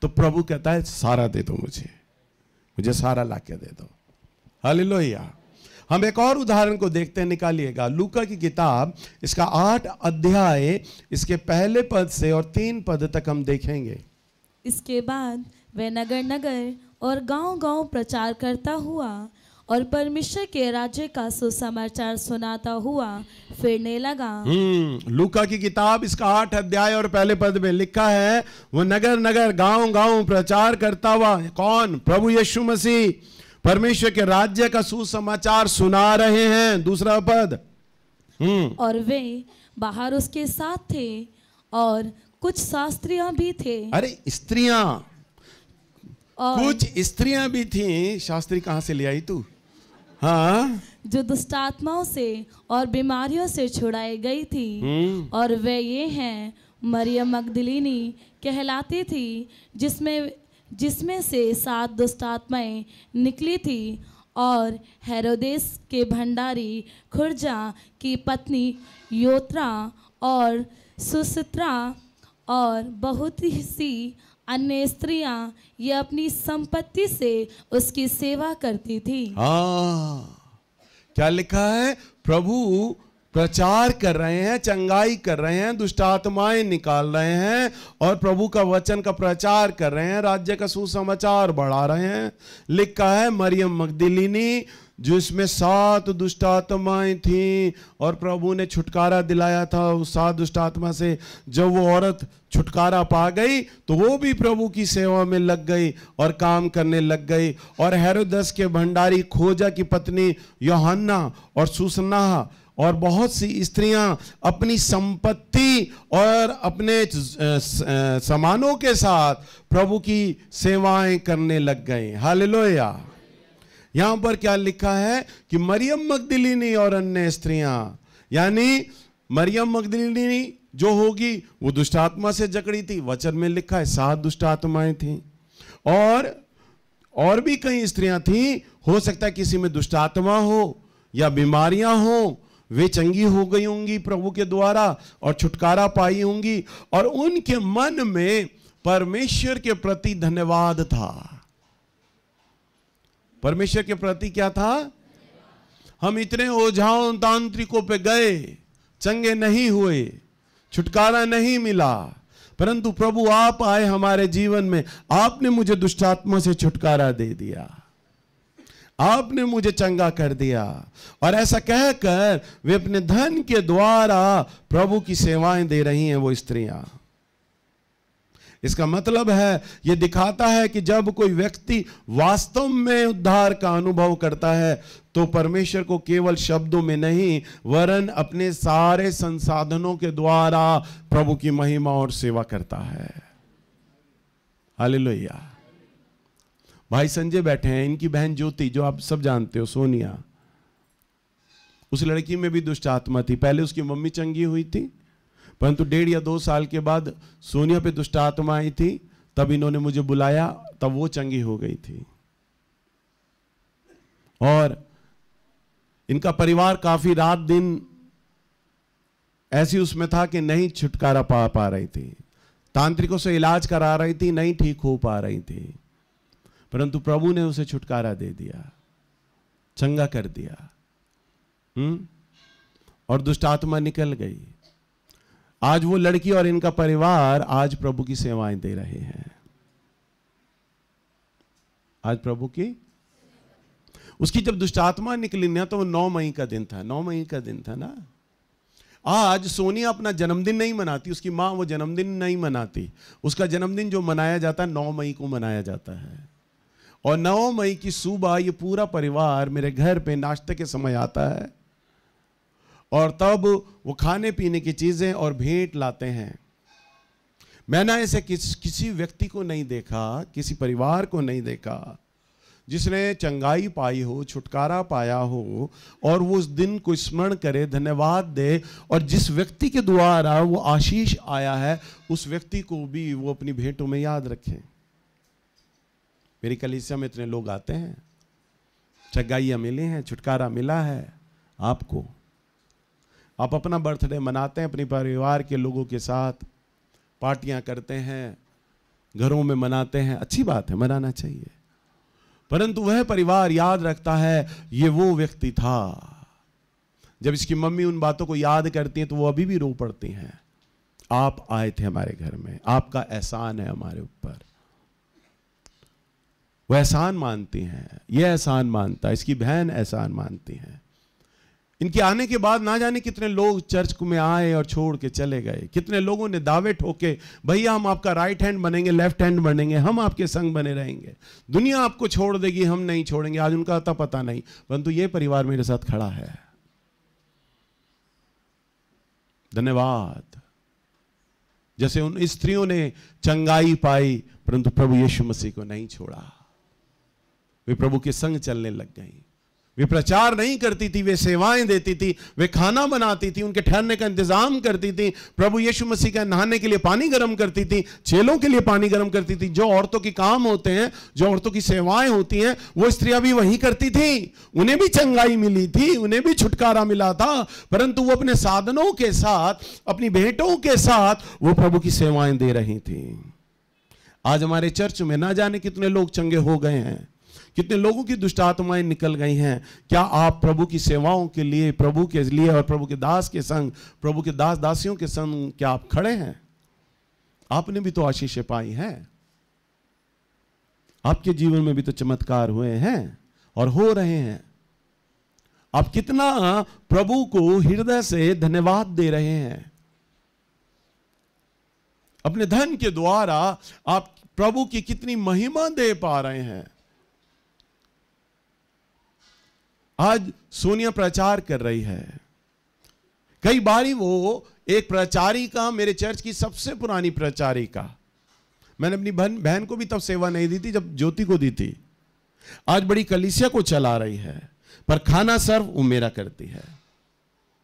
तो प्रभु कहता है सारा दे दो, मुझे सारा लाके दे दो। हालेलुया। हम एक और उदाहरण को देखते हैं, निकालिएगा लूका की किताब, इसका 8 अध्याय, इसके पहले पद से और 3 पद तक हम देखेंगे। इसके बाद वह नगर नगर और गांव-गांव प्रचार करता हुआ और परमेश्वर के राज्य का सुसमाचार सुनाता हुआ फिरने लगा। लूका की किताब, इसका 8 अध्याय और पहले पद में लिखा है, वो नगर नगर गांव-गांव प्रचार करता हुआ, कौन? प्रभु यीशु मसीह परमेश्वर के राज्य का सुसमाचार सुना रहे हैं। दूसरा पद, और वे बाहर उसके साथ थे और कुछ शास्त्रियां भी थे। अरे स्त्रियां, कुछ स्त्रियां भी थी। शास्त्री कहां से ले आई तू? हाँ, जो दुष्टात्माओं से और बीमारियों से छुड़ाई गई थी। और वे ये हैं, मरियम मगदलीनी कहलाती थी, जिसमें से 7 दुष्टात्माएं निकली थी, और हेरोदेस के भंडारी खुरजा की पत्नी योत्रा और सुसित्रा और बहुत सी अन्य स्त्रियां ये अपनी संपत्ति से उसकी सेवा करती थी। क्या लिखा है? प्रभु प्रचार कर रहे हैं, चंगाई कर रहे हैं, दुष्ट आत्माएं निकाल रहे हैं और प्रभु का वचन का प्रचार कर रहे हैं, राज्य का सुसमाचार बढ़ा रहे हैं। लिखा है मरियम मगदलीनी, जिसमें 7 दुष्ट आत्माएं थीं और प्रभु ने छुटकारा दिलाया था उस 7 दुष्ट आत्मा से। जब वो औरत छुटकारा पा गई तो वो भी प्रभु की सेवा में लग गई और काम करने लग गई। और हेरोदेस के भंडारी खोजा की पत्नी यूहन्ना और सुसन्नाह और बहुत सी स्त्रियां अपनी संपत्ति और अपने सामानों के साथ प्रभु की सेवाएं करने लग गए। हालेलुया। यहां पर क्या लिखा है कि मरियम मगदलीनी और अन्य स्त्रियां, यानी मरियम मगदलीनी जो होगी वो दुष्ट आत्मा से जकड़ी थी। वचन में लिखा है 7 दुष्ट आत्माएं थीं और भी कई स्त्रियां थीं। हो सकता है किसी में दुष्ट आत्मा हो या बीमारियां हो, वे चंगी हो गई होंगी प्रभु के द्वारा और छुटकारा पाई होंगी और उनके मन में परमेश्वर के प्रति धन्यवाद था। परमेश्वर के प्रति क्या था? हम इतने ओझाओं तांत्रिकों पे गए, चंगे नहीं हुए, छुटकारा नहीं मिला, परंतु प्रभु आप आए हमारे जीवन में, आपने मुझे दुष्टात्मा से छुटकारा दे दिया, आपने मुझे चंगा कर दिया। और ऐसा कहकर वे अपने धन के द्वारा प्रभु की सेवाएं दे रही हैं वो स्त्रियां। इसका मतलब है, यह दिखाता है कि जब कोई व्यक्ति वास्तव में उद्धार का अनुभव करता है तो परमेश्वर को केवल शब्दों में नहीं वरन अपने सारे संसाधनों के द्वारा प्रभु की महिमा और सेवा करता है। हालेलुया। भाई संजय बैठे हैं, इनकी बहन ज्योति जो आप सब जानते हो, सोनिया, उस लड़की में भी दुष्ट आत्मा थी। पहले उसकी मम्मी चंगी हुई थी, परंतु 1.5 या 2 साल के बाद सोनिया पे दुष्ट आत्मा आई थी, तब इन्होंने मुझे बुलाया, तब वो चंगी हो गई थी। और इनका परिवार काफी रात दिन ऐसी उसमें था कि नहीं छुटकारा पा रही थी, तांत्रिकों से इलाज करा रही थी, नहीं ठीक हो पा रही थी, परंतु प्रभु ने उसे छुटकारा दे दिया, चंगा कर दिया। और दुष्ट आत्मा निकल गई। आज वो लड़की और इनका परिवार आज प्रभु की सेवाएं दे रहे हैं। आज प्रभु की उसकी जब दुष्ट आत्मा निकली ना तो वो 9 मई का दिन था, 9 मई का दिन था ना। आज सोनिया अपना जन्मदिन नहीं मनाती, उसकी मां वो जन्मदिन नहीं मनाती, उसका जन्मदिन जो मनाया जाता है 9 मई को मनाया जाता है। और 9 मई की सुबह ये पूरा परिवार मेरे घर पे नाश्ते के समय आता है और तब वो खाने पीने की चीजें और भेंट लाते हैं। मैंने ऐसे किसी व्यक्ति को नहीं देखा, किसी परिवार को नहीं देखा जिसने चंगाई पाई हो, छुटकारा पाया हो और वो उस दिन को स्मरण करे, धन्यवाद दे, और जिस व्यक्ति के द्वारा वो आशीष आया है उस व्यक्ति को भी वो अपनी भेंटों में याद रखें। मेरी कलीसिया में इतने लोग आते हैं, चंगाइयाँ मिली हैं, छुटकारा मिला है आपको, आप अपना बर्थडे मनाते हैं अपने परिवार के लोगों के साथ, पार्टियां करते हैं, घरों में मनाते हैं, अच्छी बात है, मनाना चाहिए। परंतु वह परिवार याद रखता है ये वो व्यक्ति था। जब इसकी मम्मी उन बातों को याद करती हैं तो वो अभी भी रो पड़ती हैं, आप आए थे हमारे घर में, आपका एहसान है हमारे ऊपर। वो एहसान मानती हैं, ये एहसान मानता है, इसकी बहन एहसान मानती है। इनके आने के बाद ना जाने कितने लोग चर्च में आए और छोड़ के चले गए। कितने लोगों ने दावे ठोके, भैया हम आपका राइट हैंड बनेंगे, लेफ्ट हैंड बनेंगे, हम आपके संग बने रहेंगे, दुनिया आपको छोड़ देगी, हम नहीं छोड़ेंगे। आज उनका आता पता नहीं, परंतु ये परिवार मेरे साथ खड़ा है। धन्यवाद। जैसे उन स्त्रियों ने चंगाई पाई परंतु प्रभु यीशु मसीह को नहीं छोड़ा, वे प्रभु के संग चलने लग गई। वे प्रचार नहीं करती थी, वे सेवाएं देती थी, वे खाना बनाती थी, उनके ठहरने का इंतजाम करती थी, प्रभु यीशु मसीह का नहाने के लिए पानी गर्म करती थी, चेलों के लिए पानी गर्म करती थी। जो औरतों के काम होते हैं, जो औरतों की सेवाएं होती हैं, वो स्त्रियां भी वही करती थी। उन्हें भी चंगाई मिली थी, उन्हें भी छुटकारा मिला था, परंतु वो अपने साधनों के साथ, अपनी भेंटों के साथ वो प्रभु की सेवाएं दे रही थी। आज हमारे चर्च में ना जाने कितने लोग चंगे हो गए हैं, कितने लोगों की दुष्ट आत्माएं निकल गई हैं। क्या आप प्रभु की सेवाओं के लिए, प्रभु के लिए और प्रभु के दास के संग, प्रभु के दास दासियों के संग क्या आप खड़े हैं? आपने भी तो आशीषें पाई हैं, आपके जीवन में भी तो चमत्कार हुए हैं और हो रहे हैं। आप कितना प्रभु को हृदय से धन्यवाद दे रहे हैं। अपने धन के द्वारा आप प्रभु की कितनी महिमा दे पा रहे हैं। आज सोनिया प्रचार कर रही है, कई बारी वो एक प्रचारिका, मेरे चर्च की सबसे पुरानी प्रचारिका, मैंने अपनी बहन को भी तब सेवा नहीं दी थी जब ज्योति को दी थी। आज बड़ी कलीसिया को चला रही है, पर खाना सर्व वो मेरा करती है,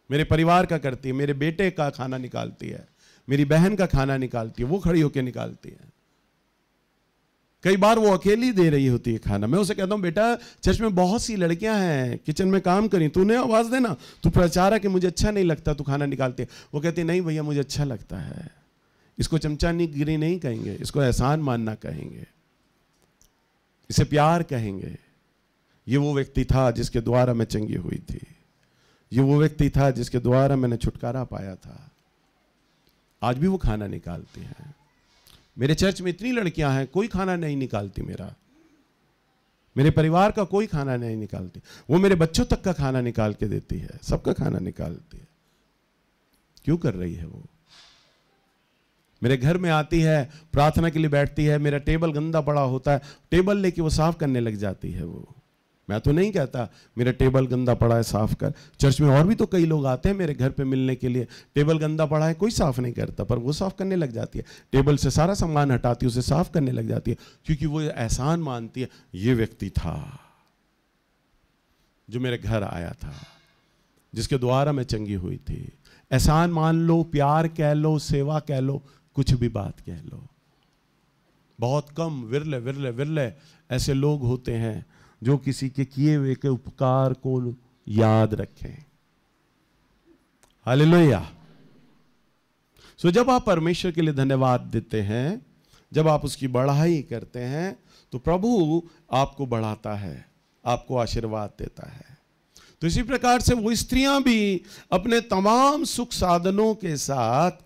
मेरे परिवार का करती है, मेरे बेटे का खाना निकालती है, मेरी बहन का खाना निकालती है, वो खड़ी होकर निकालती है। कई बार वो अकेली दे रही होती है खाना। मैं उसे कहता हूं, बेटा चर्च में बहुत सी लड़कियां हैं, किचन में काम करी, तूने आवाज देना, तू प्रचारक है, मुझे अच्छा नहीं लगता तू खाना निकालती है। वो कहती नहीं भैया मुझे अच्छा लगता है। इसको चमचागिरी नहीं कहेंगे, इसको एहसान मानना कहेंगे, इसे प्यार कहेंगे। ये वो व्यक्ति था जिसके द्वारा मैं चंगी हुई थी, ये वो व्यक्ति था जिसके द्वारा मैंने छुटकारा पाया था। आज भी वो खाना निकालती है। मेरे चर्च में इतनी लड़कियां हैं, कोई खाना नहीं निकालती मेरे परिवार का कोई खाना नहीं निकालती। वो मेरे बच्चों तक का खाना निकाल के देती है, सबका खाना निकालती है। क्यों कर रही है वो? मेरे घर में आती है, प्रार्थना के लिए बैठती है, मेरा टेबल गंदा पड़ा होता है, टेबल लेके वो साफ करने लग जाती है। वो, मैं तो नहीं कहता मेरा टेबल गंदा पड़ा है साफ कर। चर्च में और भी तो कई लोग आते हैं मेरे घर पे मिलने के लिए, टेबल गंदा पड़ा है कोई साफ नहीं करता, पर वो साफ करने लग जाती है। टेबल से सारा सामान हटाती है, उसे साफ करने लग जाती है, क्योंकि वो एहसान मानती है ये व्यक्ति था जो मेरे घर आया था, जिसके द्वारा मैं चंगी हुई थी। एहसान मान लो, प्यार कह लो, सेवा कह लो, कुछ भी बात कह लो। बहुत कम, विरले विरले विरले ऐसे लोग होते हैं जो किसी के किए हुए के उपकार को याद रखें। हालेलुया। सो जब आप परमेश्वर के लिए धन्यवाद देते हैं, जब आप उसकी बढ़ाई करते हैं, तो प्रभु आपको बढ़ाता है, आपको आशीर्वाद देता है। तो इसी प्रकार से वो स्त्रियां भी अपने तमाम सुख साधनों के साथ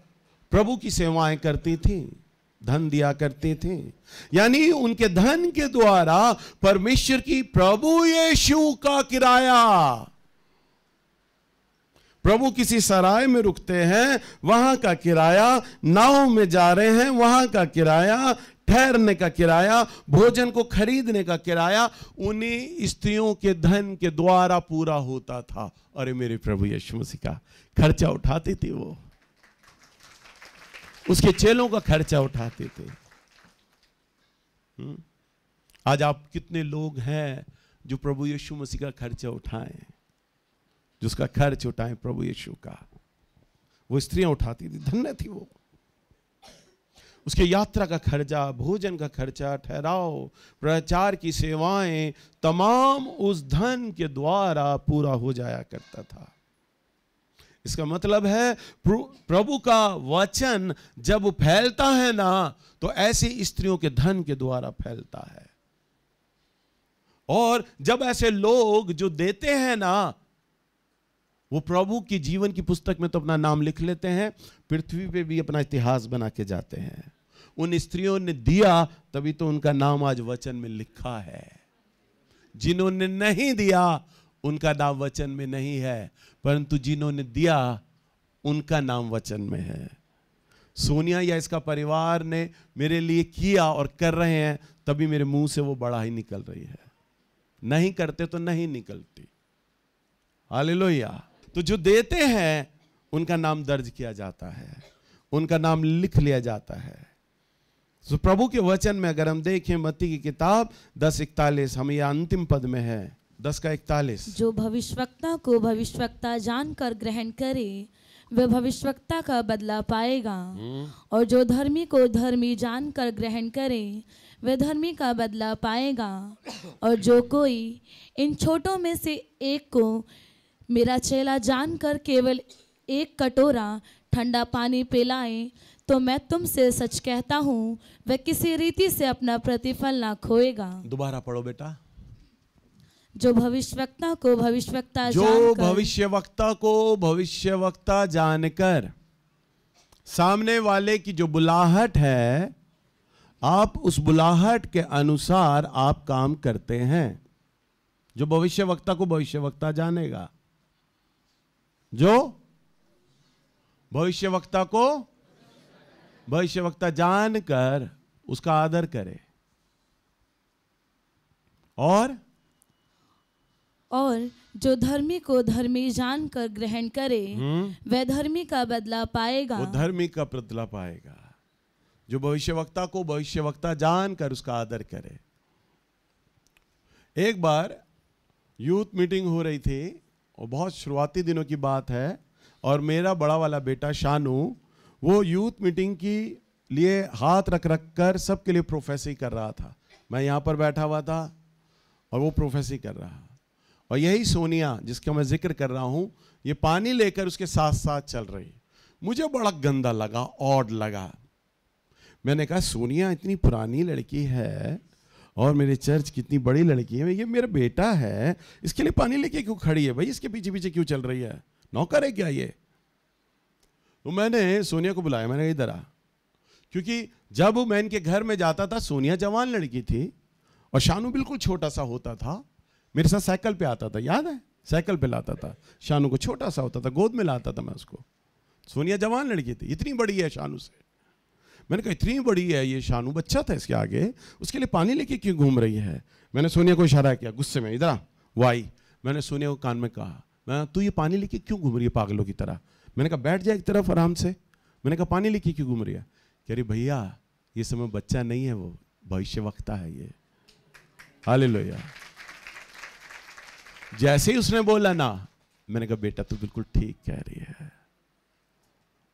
प्रभु की सेवाएं करती थीं, धन दिया करती थी। यानी उनके धन के द्वारा परमेश्वर की, प्रभु यीशु का किराया, प्रभु किसी सराय में रुकते हैं, वहां का किराया, नाव में जा रहे हैं वहां का किराया, ठहरने का किराया, भोजन को खरीदने का किराया उन्हीं स्त्रियों के धन के द्वारा पूरा होता था। अरे मेरे प्रभु यीशु मसीह का खर्चा उठाती थी वो, उसके चेलों का खर्चा उठाते थे। आज आप कितने लोग हैं जो प्रभु यीशु मसीह का खर्चा उठाएं, जिसका खर्च उठाएं प्रभु यीशु का? वो स्त्रियां उठाती थी, धन्य थी वो। उसके यात्रा का खर्चा, भोजन का खर्चा, ठहराव, प्रचार की सेवाएं, तमाम उस धन के द्वारा पूरा हो जाया करता था। इसका मतलब है प्रभु का वचन जब फैलता है ना, तो ऐसी स्त्रियों के धन के द्वारा फैलता है। और जब ऐसे लोग जो देते हैं ना, वो प्रभु की जीवन की पुस्तक में तो अपना नाम लिख लेते हैं, पृथ्वी पे भी अपना इतिहास बना के जाते हैं। उन स्त्रियों ने दिया, तभी तो उनका नाम आज वचन में लिखा है। जिन्होंने नहीं दिया, उनका नाम वचन में नहीं है, परंतु जिन्होंने दिया, उनका नाम वचन में है। सोनिया या इसका परिवार ने मेरे लिए किया और कर रहे हैं, तभी मेरे मुंह से वो बड़ा ही निकल रही है। नहीं करते तो नहीं निकलती। हालेलुया। तो जो देते हैं उनका नाम दर्ज किया जाता है, उनका नाम लिख लिया जाता है। तो प्रभु के वचन में अगर हम देखें, मत्ती की किताब 10:41, हम यह अंतिम पद में है, 10:41। जो भविष्यवक्ता को भविष्यवक्ता जानकर ग्रहण करे, वह भविष्यवक्ता का बदला पाएगा, और जो धर्मी को धर्मी जानकर ग्रहण करे, वह धर्मी का बदला पाएगा। और जो कोई इन छोटों में से एक को मेरा चेला जानकर केवल एक कटोरा ठंडा पानी पिलाए, तो मैं तुमसे सच कहता हूँ, वह किसी रीति से अपना प्रतिफल ना खोएगा। दोबारा पढ़ो बेटा। जो भविष्यवक्ता को भविष्यवक्ता जो भविष्यवक्ता को भविष्यवक्ता जानकर, सामने वाले की जो बुलाहट है, आप उस बुलाहट के अनुसार आप काम करते हैं। जो भविष्यवक्ता को भविष्यवक्ता जानेगा, जो भविष्यवक्ता को भविष्यवक्ता जानकर उसका आदर करे, और जो धर्मी को धर्मी जानकर ग्रहण करे, वह धर्मी का बदला पाएगा। वो धर्मी का बदला पाएगा। जो भविष्यवक्ता को भविष्यवक्ता जानकर उसका आदर करे। एक बार यूथ मीटिंग हो रही थी, और बहुत शुरुआती दिनों की बात है, और मेरा बड़ा वाला बेटा शानू, वो यूथ मीटिंग की लिए हाथ रख रख कर सबके लिए प्रोफेसी कर रहा था। मैं यहाँ पर बैठा हुआ था और वो प्रोफेसी कर रहा। और यही सोनिया जिसका मैं जिक्र कर रहा हूँ, ये पानी लेकर उसके साथ साथ चल रही। मुझे बड़ा गंदा लगा, ऑड लगा। मैंने कहा सोनिया इतनी पुरानी लड़की है और मेरे चर्च की इतनी बड़ी लड़की है, ये मेरा बेटा है, इसके लिए पानी लेके क्यों खड़ी है भाई? इसके पीछे पीछे क्यों चल रही है? नौकर है क्या ये? तो मैंने सोनिया को बुलाया, मैंने इधर आ, क्योंकि जब मैं इनके घर में जाता था, सोनिया जवान लड़की थी और शानू बिल्कुल छोटा सा होता था। मेरे साथ साइकिल पे आता था, याद है? साइकिल पे लाता था शानू को, छोटा सा होता था, गोद में लाता था मैं उसको। सोनिया जवान लड़की थी, इतनी बड़ी है शानू से। मैंने कहा इतनी बड़ी है ये शानू, बच्चा था इसके आगे, उसके लिए पानी लेके क्यों घूम रही है? मैंने सोनिया को इशारा किया गुस्से में, इधर आ, वो आई। मैंने सोनिया को कान में कहा, मैं तू ये पानी लेके क्यों घूम रही है पागलों की तरह? मैंने कहा बैठ जाए एक तरफ आराम से। मैंने कहा पानी लेके क्यों घूम रही है? कह रही भैया ये समय बच्चा नहीं है, वो भविष्यवक्ता है ये। हालेलुया। जैसे ही उसने बोला ना, मैंने कहा बेटा तू बिल्कुल ठीक कह रही है,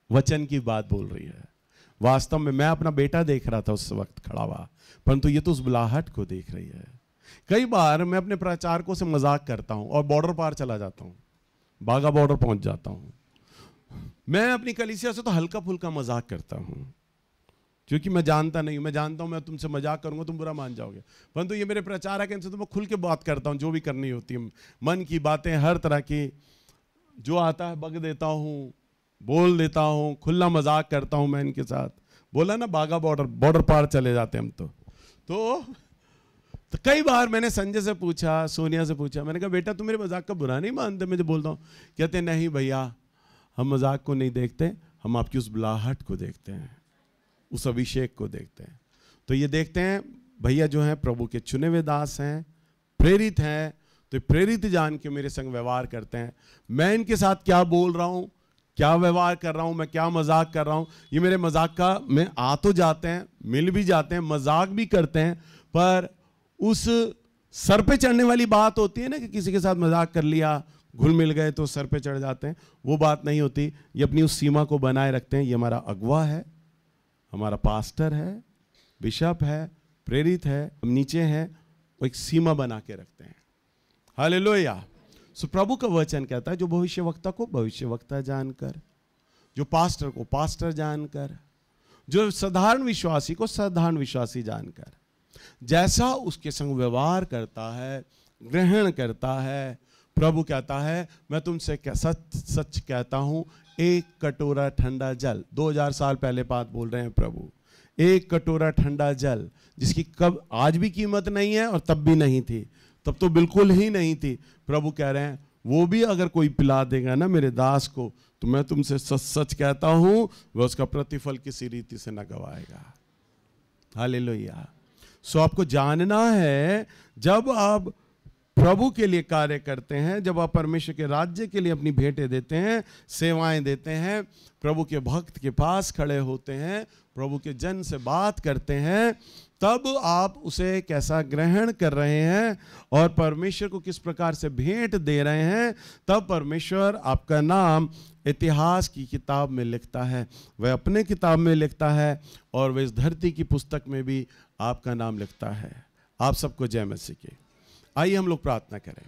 वचन की बात बोल रही है। वास्तव में मैं अपना बेटा देख रहा था उस वक्त खड़ा हुआ, परंतु ये तो उस बुलाहट को देख रही है। कई बार मैं अपने प्रचारकों से मजाक करता हूं और बॉर्डर पार चला जाता हूं, बागा बॉर्डर पहुंच जाता हूं। मैं अपनी कलीसिया से तो हल्का फुल्का मजाक करता हूं, क्योंकि मैं जानता नहीं, मैं जानता हूं मैं तुमसे मजाक करूंगा तुम बुरा मान जाओगे, परंतु ये मेरे प्रचारक हैं, इनसे तो मैं खुल के बात करता हूं, जो भी करनी होती है, मन की बातें हर तरह की जो आता है बग देता हूं, बोल देता हूं, खुला मजाक करता हूं मैं इनके साथ। बोला ना बागा बॉर्डर पार चले जाते हैं हम तो कई बार मैंने संजय से पूछा, सोनिया से पूछा, मैंने कहा बेटा तुम मेरे मजाक का बुरा नहीं मानते? मैं जो बोलता हूँ, कहते नहीं भैया हम मजाक को नहीं देखते, हम आपकी उस बुलाहट को देखते हैं, उस अभिषेक को देखते हैं। तो ये देखते हैं भैया जो हैं प्रभु के चुने हुए दास हैं, प्रेरित हैं, तो प्रेरित जान के मेरे संग व्यवहार करते हैं। मैं इनके साथ क्या बोल रहा हूँ, क्या व्यवहार कर रहा हूँ, मैं क्या मजाक कर रहा हूँ, ये मेरे मजाक का में आ तो जाते हैं, मिल भी जाते हैं, मजाक भी करते हैं, पर उस सर पे चढ़ने वाली बात होती है ना कि किसी के साथ मजाक कर लिया, घुल मिल गए तो सर पे चढ़ जाते हैं, वो बात नहीं होती। ये अपनी उस सीमा को बनाए रखते हैं। ये हमारा अगुवा है, हमारा पास्टर है, बिशप है, प्रेरित है, हम नीचे हैं, वो एक सीमा बना के रखते हैं। हालेलुया। सो प्रभु का वचन कहता है जो भविष्यवक्ता को भविष्यवक्ता जानकर, जो पास्टर को पास्टर जानकर, जो साधारण विश्वासी को साधारण विश्वासी जानकर, जैसा उसके संग व्यवहार करता है, ग्रहण करता है, प्रभु कहता है मैं तुमसे सच सच कहता हूं, एक कटोरा ठंडा जल, 2000 साल पहले बात बोल रहे हैं प्रभु, एक कटोरा ठंडा जल जिसकी कब आज भी कीमत नहीं है और तब भी नहीं थी, तब तो बिल्कुल ही नहीं थी। प्रभु कह रहे हैं वो भी अगर कोई पिला देगा ना मेरे दास को, तो मैं तुमसे सच सच कहता हूं वह उसका प्रतिफल किसी रीति से न गवाएगा। हालेलुया। सो आपको जानना है, जब आप प्रभु के लिए कार्य करते हैं, जब आप परमेश्वर के राज्य के लिए अपनी भेंटें देते हैं, सेवाएं देते हैं, प्रभु के भक्त के पास खड़े होते हैं, प्रभु के जन से बात करते हैं, तब आप उसे कैसा ग्रहण कर रहे हैं और परमेश्वर को किस प्रकार से भेंट दे रहे हैं, तब परमेश्वर आपका नाम इतिहास की किताब में लिखता है, वह अपने किताब में लिखता है और वह इस धरती की पुस्तक में भी आपका नाम लिखता है। आप सबको जय मसीह की। आइए हम लोग प्रार्थना करें।